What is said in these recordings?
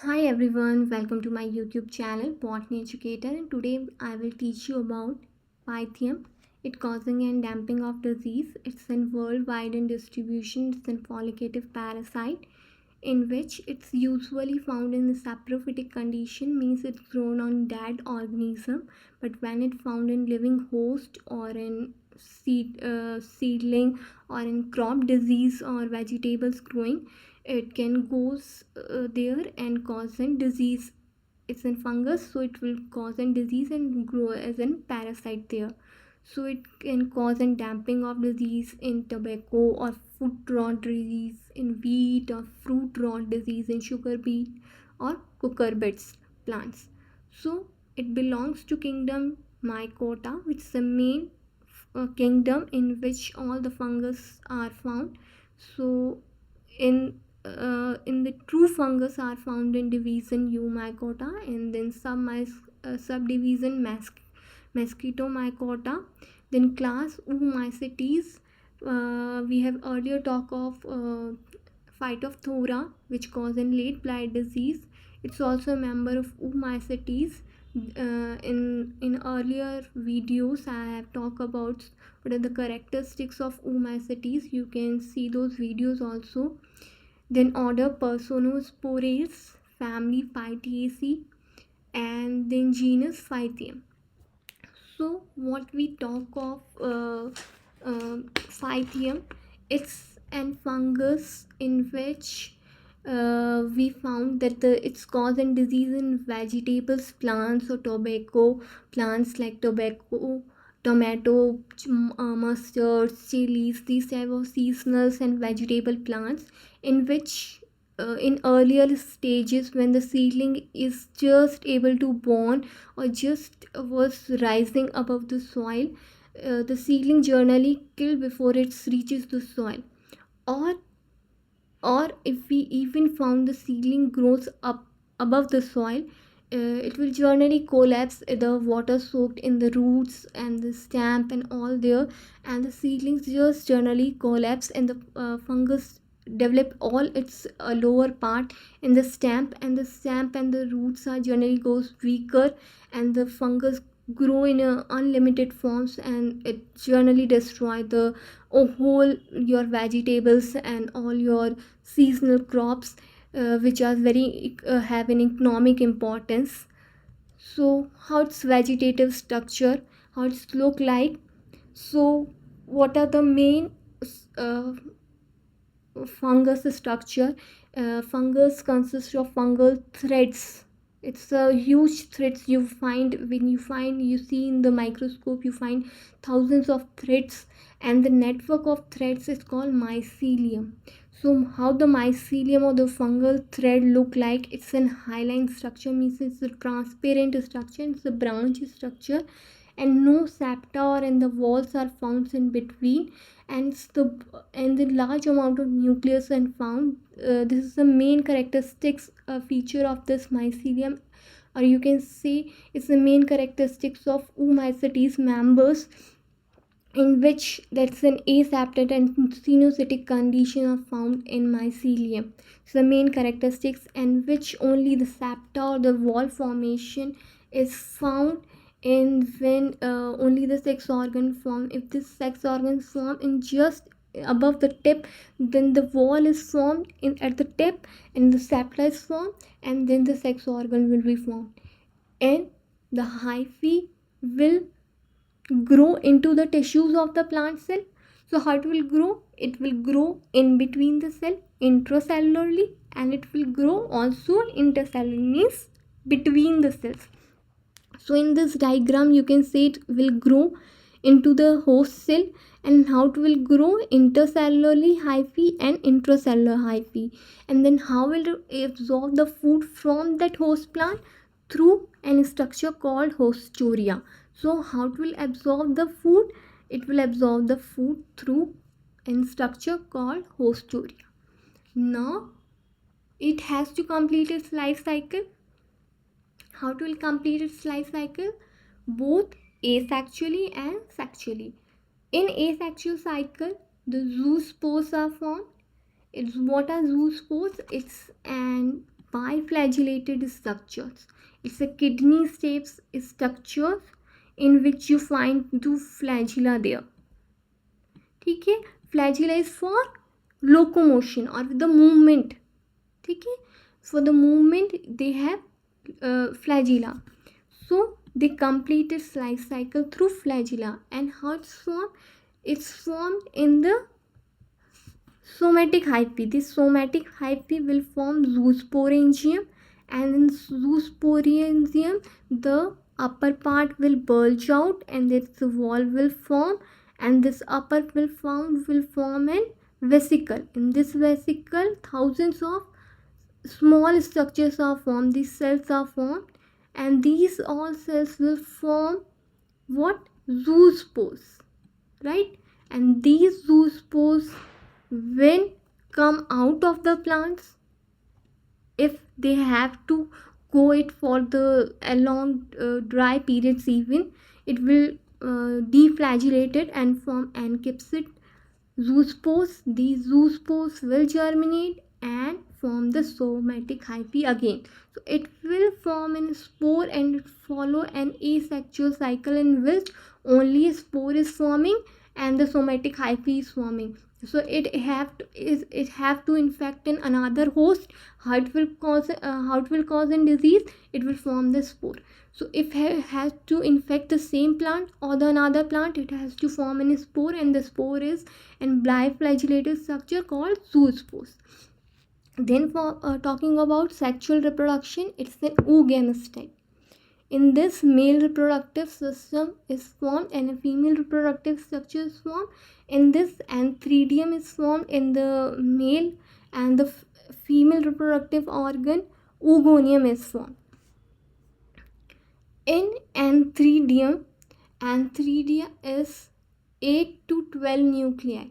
Hi everyone, welcome to my YouTube channel Botany Educator, and today I will teach you about Pythium. It causing and damping of disease. It's in worldwide in distribution. It's an follicative parasite in which it's usually found in the saprophytic condition, means it's grown on dead organism, but when it found in living host or in seedling or in crop disease or vegetables growing, it can goes there and cause an disease. It's in fungus, so it will cause an disease and grow as a parasite there. So it can cause an damping of disease in tobacco or foot rot disease in wheat, or fruit rot disease in sugar beet or cucurbits plants. So it belongs to kingdom Mycota, which is the main kingdom in which all the fungus are found. So in the true fungus are found in division Eumycota, and then subdivision mosquito mycota, then class Oomycetes. We have earlier talked of Phytophthora, which cause in late blight disease. It's also a member of Oomycetes. In earlier videos I have talked about what are the characteristics of Oomycetes. You can see those videos also. Then order Personospores, family Phytaceae, and then genus Pythium. So what we talk of Pythium, it's an fungus in which we found that it's causing disease in vegetables, plants, or tobacco plants like tobacco, tomato, mustard, chilies, these type of seasonals and vegetable plants, in which in earlier stages when the seedling is just able to born or just was rising above the soil, the seedling generally kill before it reaches the soil, or if we even found the seedling grows up above the soil, it will generally collapse, the water soaked in the roots and the stem and all there, and the seedlings just generally collapse, and the fungus develop all its lower part in the stem, and the stem and the roots are generally goes weaker, and the fungus grow in a unlimited forms, and it generally destroy the whole your vegetables and all your seasonal crops, which are very have an economic importance. So how its vegetative structure, how it's look like. So what are the main uh, fungus structure? Fungus consists of fungal threads. It's a huge threads you find when you see in the microscope, you find thousands of threads, and the network of threads is called mycelium. So how the mycelium or the fungal thread look like? It's an hyaline structure, means it's a transparent structure, it's a branch structure, and no septa or in the walls are found in between, and the large amount of nucleus and found. This is the main characteristics feature of this mycelium, or you can say it's the main characteristics of Oomycetes members, in which that's an aseptate and sinusotic condition are found in mycelium. So the main characteristics, and which only the septa or the wall formation is found in when only the sex organ form. If this sex organ form in just above the tip, then the wall is formed in at the tip, and the septa is formed, and then the sex organ will be formed, and the hyphae will grow into the tissues of the plant cell. So how it will grow? It will grow in between the cell intracellularly, and it will grow also intercellularly, means between the cells. So in this diagram you can see it will grow into the host cell, and how it will grow intercellularly hyphae and intracellular hyphae, and then how will it absorb the food from that host plant? Through a structure called hostoria. So how it will absorb the food? It will absorb the food through a structure called hostoria. Now it has to complete its life cycle. How it will complete its life cycle? Both asexually and sexually. In asexual cycle, the zoospores are formed. It's what are zoospores? It's an biflagellated structures. It's a kidney shaped structure in which you find two flagella there. ठीक है, flagella is for locomotion or the movement. ठीक है, for the movement they have flagella. So they complete its life cycle through flagella. And how it's formed? It's formed in the somatic hyphae. This somatic hyphae will form zoosporangium, and in zoosporangium the upper part will bulge out and its wall will form, and this upper will form an vesicle. In this vesicle thousands of small structures are formed, these cells are formed, and these all cells will form what? Zoospores, right? And these zoospores when come out of the plants, if they have to go it for the along dry periods, even it will deflagellate it and form ancapsid zoospores. These zoospores will germinate and form the somatic hyphae again. So it will form a spore and follow an asexual cycle in which only a spore is forming and the somatic hyphae is forming. So it have to infect in another host. How it will cause an disease? It will form the spore. So if it has to infect the same plant or the another plant, it has to form a spore, and the spore is an biflagellated structure called zoospores. Then for talking about sexual reproduction, it's an oogamous type. In this, male reproductive system is formed and a female reproductive structure is formed. In this, antheridium is formed in the male, and the female reproductive organ oogonium is formed. In antheridia is 8 to 12 nuclei.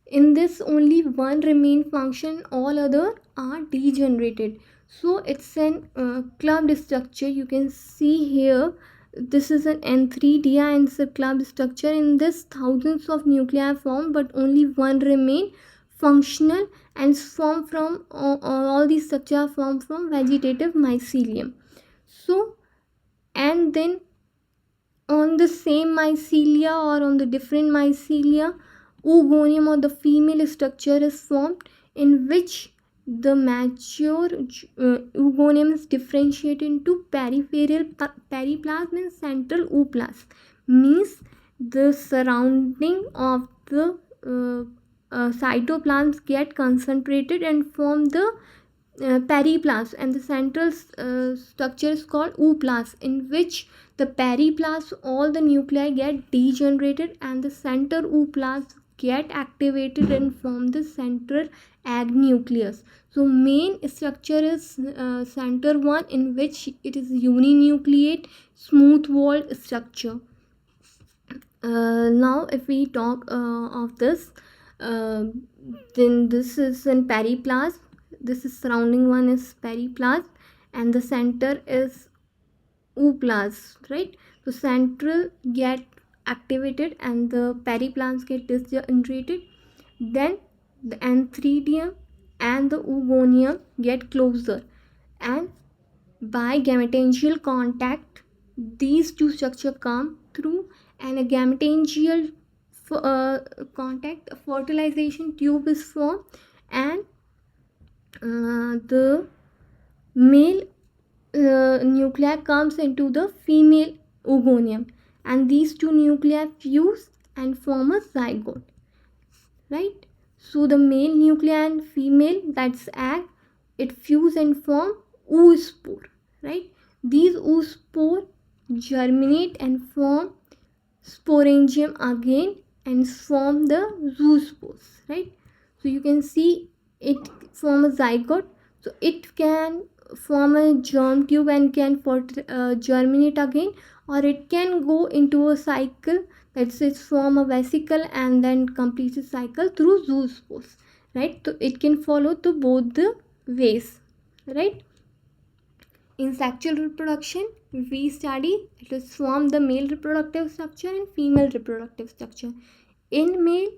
In this, only one remain function, all other are degenerated. So it's an clubbed structure. You can see here, this is an antheridia and it's a clubbed structure. In this, thousands of nuclei form, but only one remain functional, and form from all these structures formed from vegetative mycelium. So, and then on the same mycelia or on the different mycelia, oogonium or the female structure is formed, in which the mature oogonium is differentiated into peripheral periplasm and central ooplasm. Means the surrounding of the cytoplasms get concentrated and form the periplasm, and the central structure is called ooplasm, in which the periplasm all the nuclei get degenerated and the center ooplasm get activated and form the central egg nucleus. So main structure is center one, in which it is uninucleate smooth walled structure. Now if we talk of this, then this is in periplasm. This is surrounding one is periplasm and the center is ooplasm, right? So central get activated and the periplasms get degenerated. Then the antheridium and the oogonium get closer, and by gametangial contact these two structures come through, and a gametangial contact, a fertilization tube is formed, and the male nuclei comes into the female oogonium, and these two nuclei fuse and form a zygote, right? So the male nuclei and female, that's egg, it fuse and form oospore, right? These oospore germinate and form sporangium again and form the zoospores, right? So you can see it form a zygote. So it can form a germ tube and can germinate again, or it can go into a cycle, let's say form a vesicle and then complete the cycle through zoospores, right? So it can follow to both the ways, right? In sexual reproduction, we study it is form the male reproductive structure and female reproductive structure. In male,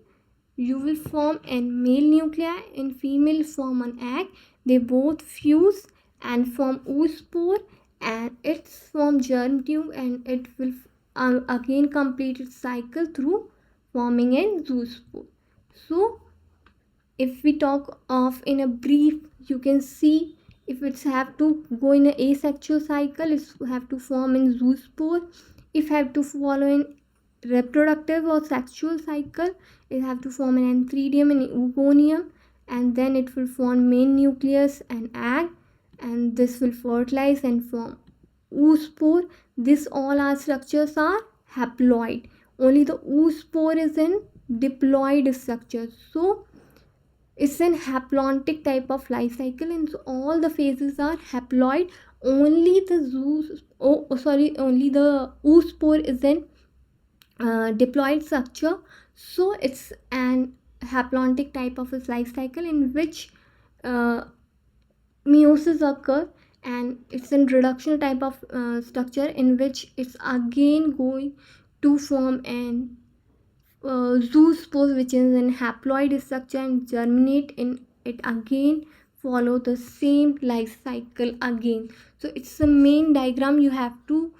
you will form a male nuclei, in female form an egg. They both fuse and form oospore, and it's from germ tube, and it will again complete its cycle through forming an zoospore. So if we talk of in a brief, you can see if it's have to go in an asexual cycle, it's have to form in zoospore. If have to follow in reproductive or sexual cycle, it have to form an antheridium and oogonium, and then it will form main nucleus and egg, and this will fertilize and form oospore. This all our structures are haploid. Only the oospore is in diploid structure. So it's an haplontic type of life cycle, and so all the phases are haploid. Only the only the oospore is in diploid structure. So it's an haplontic type of its life cycle in which uh, meiosis occur, and it's a reductional type of structure in which it's again going to form an zoospore, which is in haploid structure, and germinate in it again, follow the same life cycle again. So it's the main diagram. You have to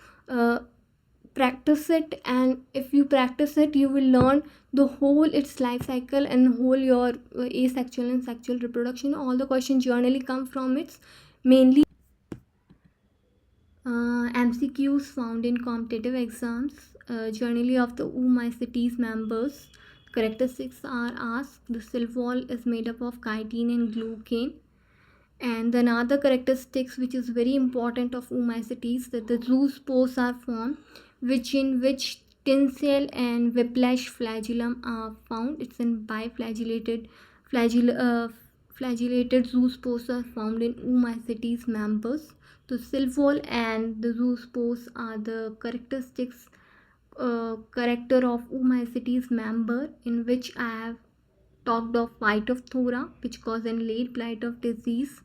practice it, and if you practice it, you will learn the whole its life cycle and whole your asexual and sexual reproduction. All the questions generally come from its mainly MCQs found in competitive exams. Generally of the mycetes members, characteristics are asked. The cell wall is made up of chitin and glucane. And then other characteristics which is very important of mycetes, that the zoospores are formed, which in which tinsel and whiplash flagellum are found. It's in biflagellated flagellated zoospores are found in mycetes members. The cell wall and the zoospores are the characteristics character of mycetes member, in which I have talked of Phytophthora, which cause an late blight of disease.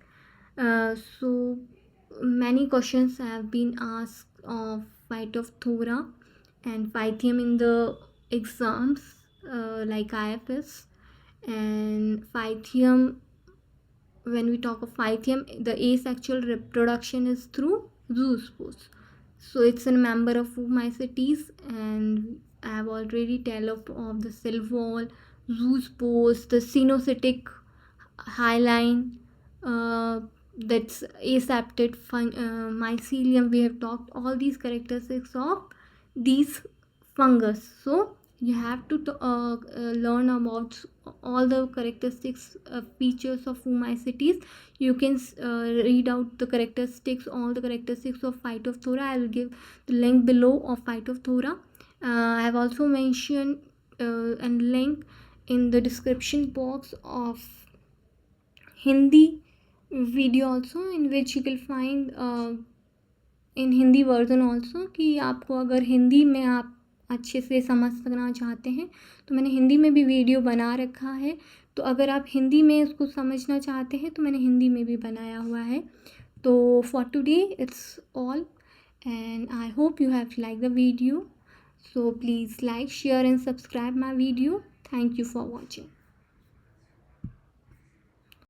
So many questions have been asked of Phytophthora and Pythium in the exams, like IFS. And Pythium, when we talk of Pythium, the asexual reproduction is through zoospores. So it's a member of mycetes, and I have already tell of the cell wall, zoospores, the cynocytic hyaline, that's aseptate mycelium. We have talked all these characteristics of these fungus. So you have to learn about all the characteristics features of mycetes. You can read out the characteristics, all the characteristics of Phytophthora. I will give the link below of Phytophthora. I have also mentioned and link in the description box of Hindi video also, in which you will find in Hindi version also, कि आपको अगर हिंदी में आप अच्छे से समझना चाहते हैं तो मैंने हिंदी में भी वीडियो बना रखा है. तो अगर आप हिंदी में इसको समझना चाहते हैं तो मैंने हिंदी में भी बनाया हुआ है. तो for today it's all, and I hope you have liked the video. So please like, share and subscribe my video. Thank you for watching.